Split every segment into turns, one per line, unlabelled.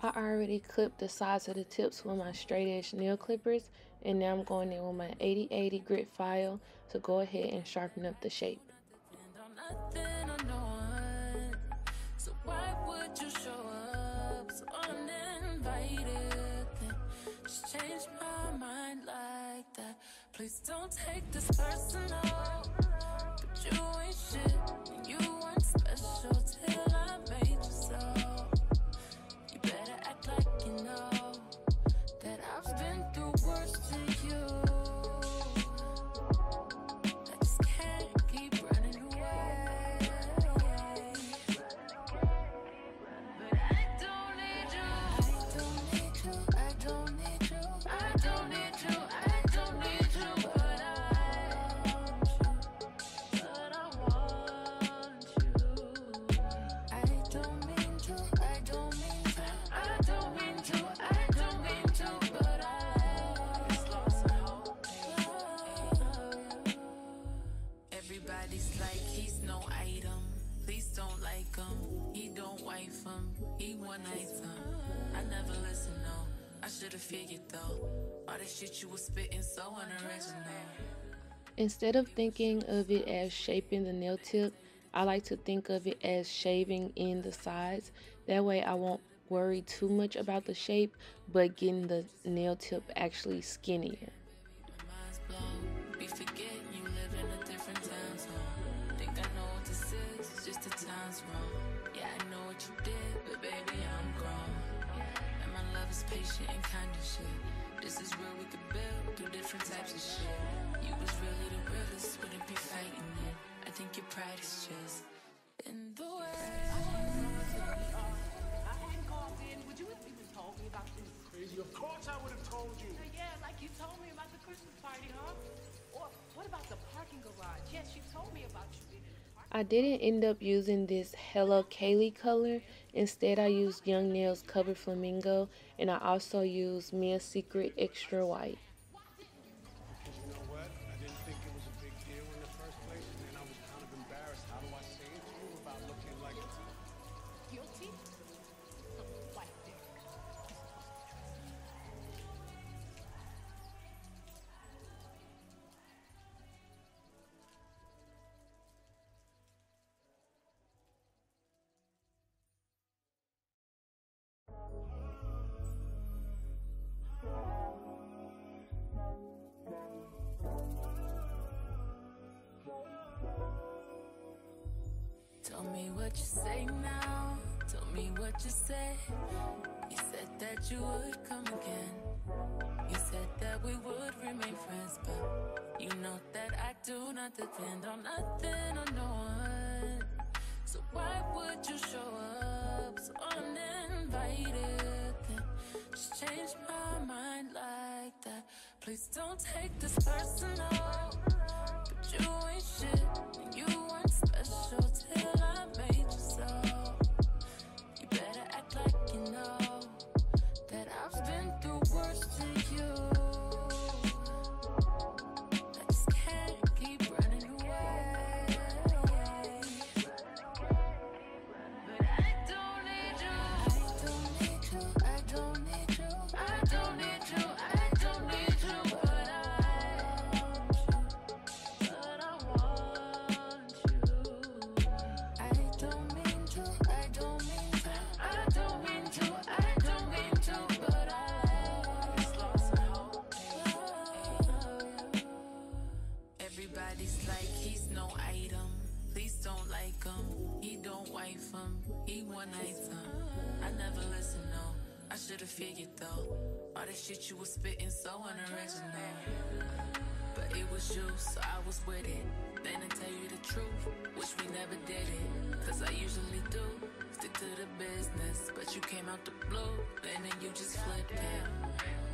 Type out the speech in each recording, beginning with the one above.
I already clipped the sides of the tips with my straight edge nail clippers, and now I'm going in with my 8080 grit file to go ahead and sharpen up the shape.
Please don't take this personal, but you ain't shit, and you weren't special till I made you so. You better act like you know that I've been through worse than you. I just can't keep running away. But I don't need you. I don't need you. I don't need you. I don't need you. I don't need you. But I want you. I don't mean to. I don't mean to. I don't mean to. I don't mean to. But I just lost my hope. Everybody's like he's no item. Please don't like him. He don't wife him. He one item. I never listen, no. I should've figured though. All that shit you was spitting so unoriginal.
Instead of thinking of it as shaping the nail tip, I like to think of it as shaving in the sides. That way I won't worry too much about the shape, but getting the nail tip actually skinnier.
My mind's blown. Be forgetting you live in a different time zone. Think I know what this is, it's just the time's wrong. Yeah, I know what you did, but baby, I'm grown. And my love is patient and kind of shit. This is where we could build, do different types of shit. You was really the realest, wouldn't be fighting it. I think your pride is just in the way.
I hadn't called in. Would you have even told me about this?
Crazy. Of course I would have told you.
Yeah, like you told me about the Christmas party, huh? Or what about the parking garage? Yes, you told me about you being in the parking.
I didn't end up using this Hello Kaylee color. Instead, I used Young Nails Cover Flamingo, and I also used Mia Secret Extra White.
Because you know what? I didn't think it was a big deal in the first place, and then I was kind of embarrassed. How do I say it to you about looking like
Guilty? White dick.
Tell me what you say now. Tell me what you said. You said that you would come again. You said that we would remain friends, but you know that I do not depend on nothing or no one. So why would you show up so uninvited? Then just change my mind like that. Please don't take this personal, but you ain't shit, and you weren't special till I made you so. You better act like you know that I've been through worse than you. I just can't keep running away. But I don't need you. I don't need you. I don't need you. I don't need you. I don't need you. But I want you. I don't mean to. I don't mean to. I don't mean to. I don't mean to. But I just lost my hope. Everybody's like he's no item. Please don't like him. He don't wife him. He one item. I never listen, no. I should've figured though. All that shit you was spitting so unoriginal. But it was you, so I was with it. Then to tell you the truth, wish we never did it. Cause I usually do stick to the business. But you came out the blue, and then you just flipped it.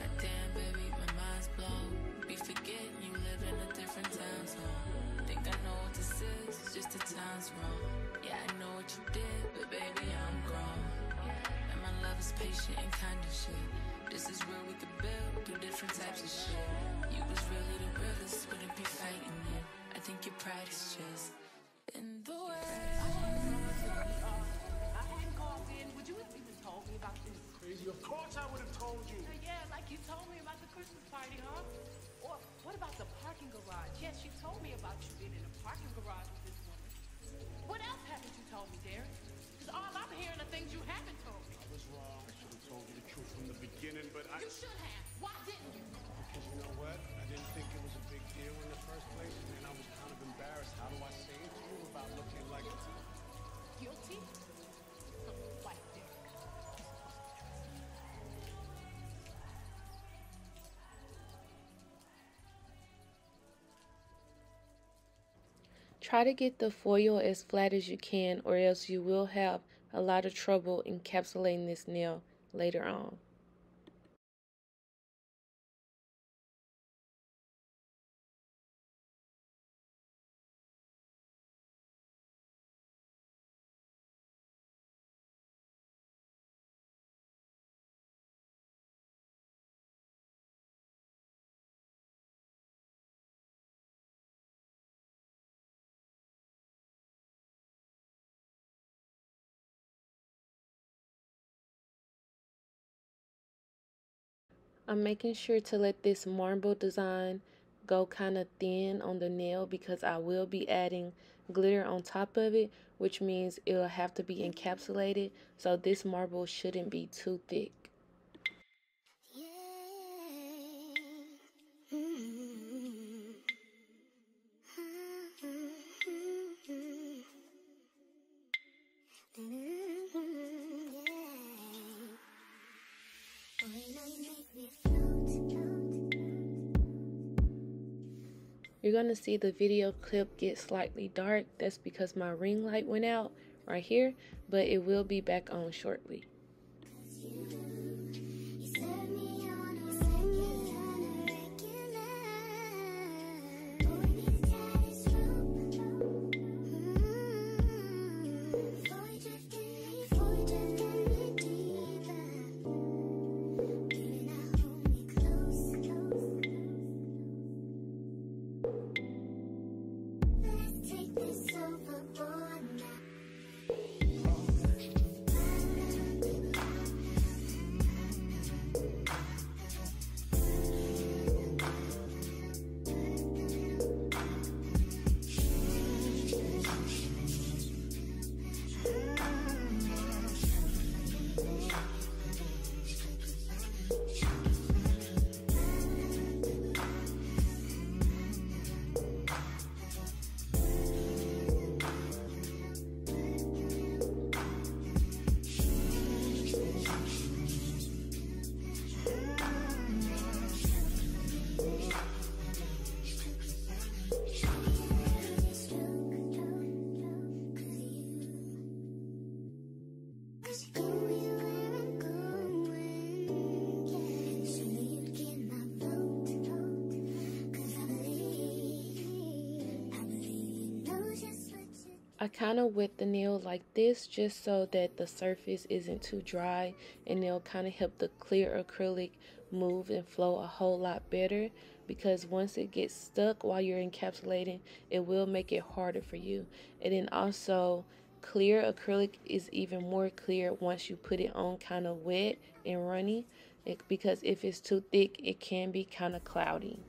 Goddamn, baby, my mind's blown. Be forgetting you live in a different time zone. Think I know what this is, it's just the time's wrong. Yeah, I know what you did, but baby, I'm grown. And my love is patient and kind of shit. This is where we could build, do different types of shit. You was really the realest, wouldn't be fighting it. I think your pride is just in the way.
I
would have told you.
Yeah, like you told me about the Christmas party, huh? Or what about the parking garage? Yes, you told me about you being in a parking garage with this woman. What else haven't you told me, Derek? Because all I'm hearing are things you haven't told me.
I was wrong. I should have told you the truth from the beginning, but I...
You should have. Why didn't you?
Because you know what? I didn't think it was a big deal in the first place, and then I was kind of embarrassed. How do I say it to you about looking like...
Guilty? Like Derek.
Try to get the foil as flat as you can, or else you will have a lot of trouble encapsulating this nail later on. I'm making sure to let this marble design go kind of thin on the nail because I will be adding glitter on top of it, which means it'll have to be encapsulated, so this marble shouldn't be too thick. You're going to see the video clip get slightly dark. That's because my ring light went out right here, but it will be back on shortly. I kind of wet the nail like this just so that the surface isn't too dry, and it'll kind of help the clear acrylic move and flow a whole lot better, because once it gets stuck while you're encapsulating, it will make it harder for you. And then also, clear acrylic is even more clear once you put it on kind of wet and runny, because if it's too thick, it can be kind of cloudy.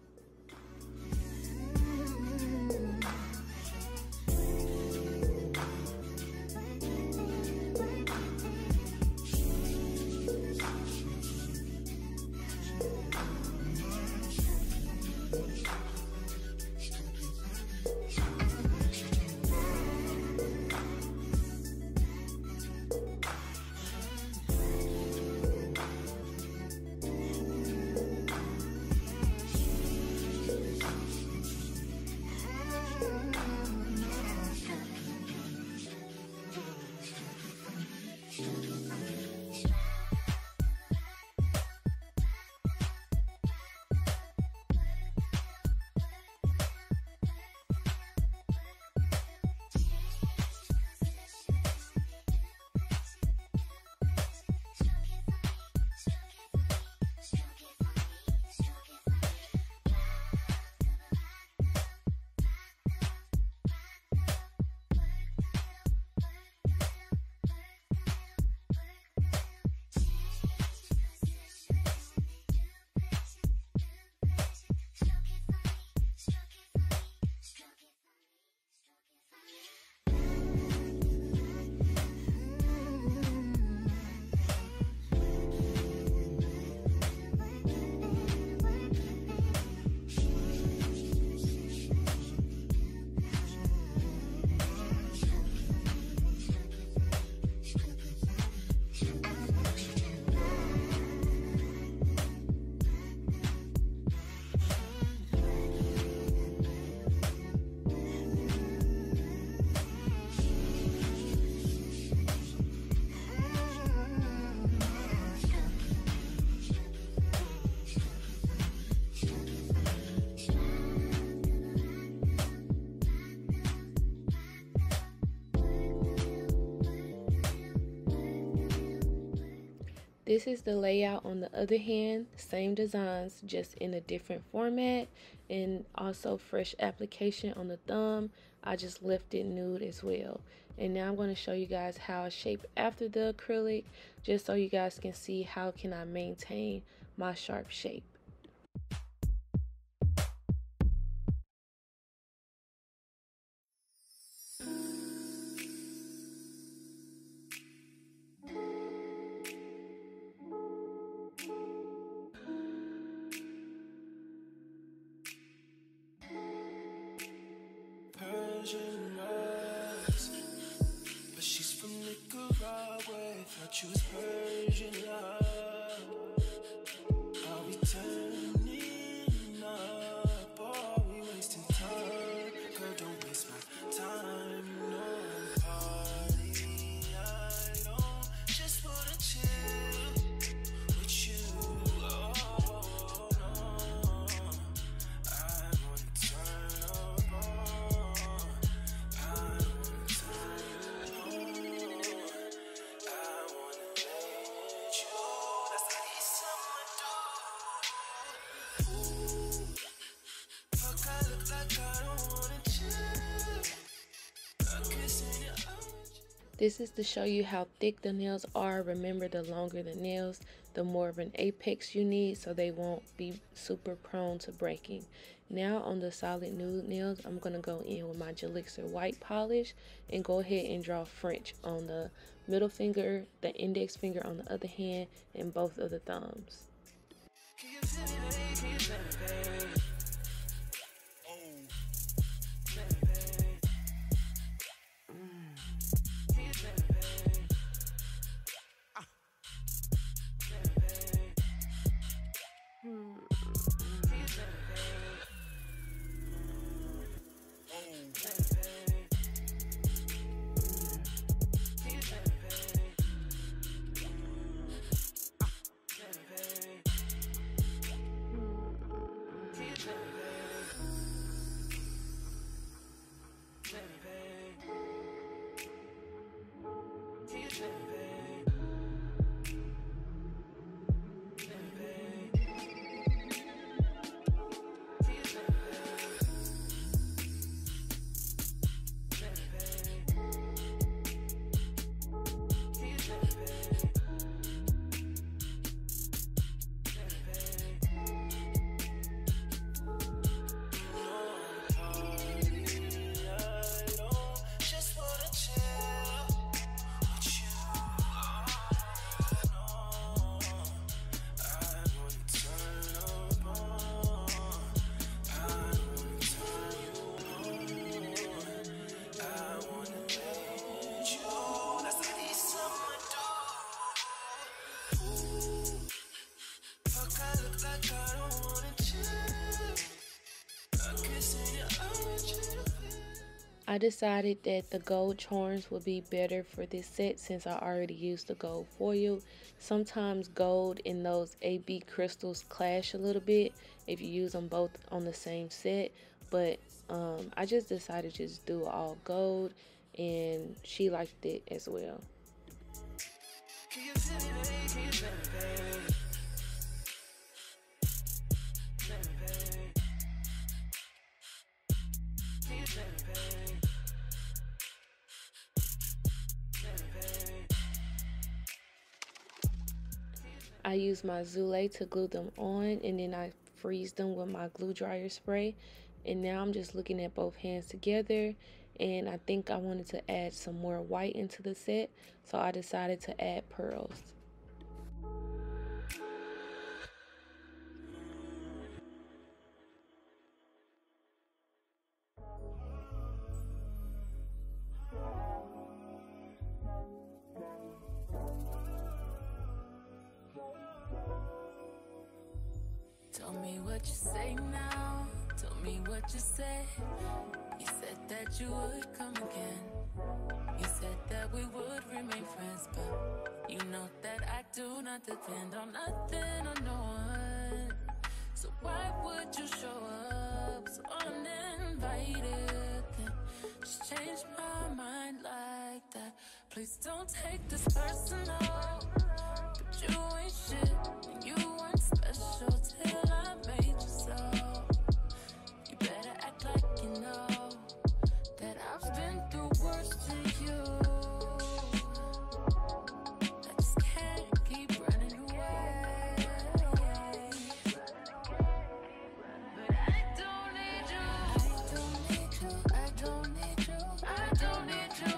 This is the layout on the other hand, same designs, just in a different format, and also fresh application on the thumb. I just left it nude as well. And now I'm going to show you guys how I shape after the acrylic, just so you guys can see how can I maintain my sharp shape.
Persian eyes, but she's from Nicaragua. Thought you was Persian love. Are we turning up? Or are we wasting time? Girl, don't waste my time. No party. I don't just wanna chill with you. Oh no, I wanna turn up on. I wanna turn you on. I wanna let you. That's the least I'ma do. Fuck, I look like I don't wanna chill. I'm kissing your eyes.
This is to show you how thick the nails are. Remember, the longer the nails, the more of an apex you need, so they won't be super prone to breaking. Now on the solid nude nails, I'm going to go in with my Gelixir white polish and go ahead and draw French on the middle finger, the index finger on the other hand, and both of the thumbs.
Can you feel it, babe? Can you feel it, babe? Feel it, babe. Can you feel it, babe? Feel it, babe. Can you feel it, babe? Feel it, babe. Can you feel it, babe? Feel it, babe. Can you feel it, babe? Feel it, babe. Can you feel it, babe? Feel it, babe. Can you feel it, babe? Feel it, babe. Can you feel it, babe? Feel it, babe. No party. I don't just wanna chill with you. No, I wanna turn up on. I wanna turn you on. I wanna let you. That's the least I'ma do. Fuck, I look like I don't wanna chill. I'm kissing your eyes.
I decided that the gold charms would be better for this set since I already used the gold foil. Sometimes gold and those AB crystals clash a little bit if you use them both on the same set, but I just decided to just do all gold, and she liked it as well.
Can you feel it, babe? Can you feel it, babe? Feel it, babe. Can you feel it, babe? Feel it, babe.
I use my Zule to glue them on, and then I freeze them with my glue dryer spray. And now I'm just looking at both hands together, and I think I wanted to add some more white into the set, so I decided to add pearls.
Tell me what you say now. Tell me what you said. You said that you would come again. You said that we would remain friends, but you know that I do not depend on nothing or no one. So why would you show up so uninvited? Then just change my mind like that. Please don't take this personal, but you ain't wanted to